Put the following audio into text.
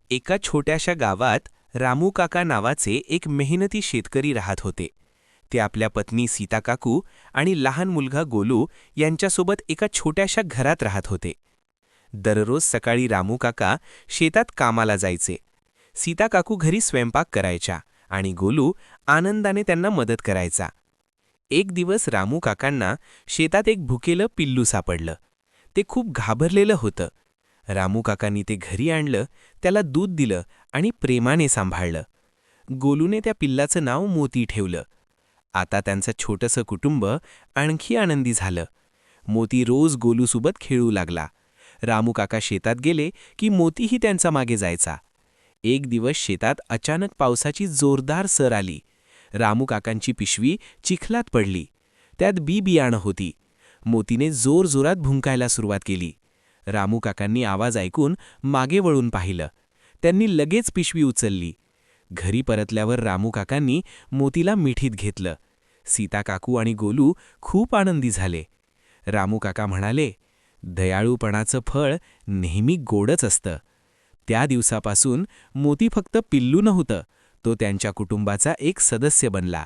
एका छोट्याशा गावात रामू काका नावाचे एक मेहनती शेतकरी राहत होते. ते आपल्या पत्नी सीता काकू आणि लहान मुलगा गोलू यांच्यासोबत एका छोट्याशा घरात राहत होते. दररोज सकाळी रामू काका शेतात कामाला जायचे. सीता काकू घरी स्वयंपाक करायच्या आणि गोलू आनंदाने त्यांना मदत करायचा. एक दिवस रामू काकांना शेतात एक भुकेलं पिल्लू सापडलं. ते खूप घाबरलेलं होतं. रामू काकांनी ते घरी आणलं, त्याला दूध दिलं आणि प्रेमाने सांभाळलं. गोलूने त्या पिल्लाचं नाव मोती ठेवलं. आता त्यांचं छोटंसं कुटुंब आणखी आनंदी झालं. मोती रोज गोलूसोबत खेळू लागला. रामू काका शेतात गेले की मोतीही त्यांचा मागे जायचा. एक दिवस शेतात अचानक पावसाची जोरदार सर आली. रामू काकांची पिशवी चिखलात पडली. त्यात बियाणं होती. मोतीने जोरजोरात भुंकायला सुरुवात केली. रामू काकांनी आवाज ऐकून मागे वळून पाहिलं. त्यांनी लगेच पिशवी उचलली. घरी परतल्यावर रामू काकांनी मोतीला मिठीत घेतलं. सीता काकू आणि गोलू खूप आनंदी झाले. रामू काका म्हणाले, दयाळूपणाचं फळ नेहमी गोडच असतं. त्या दिवसापासून मोती फक्त पिल्लू नव्हतं, तो त्यांच्या कुटुंबाचा एक सदस्य बनला.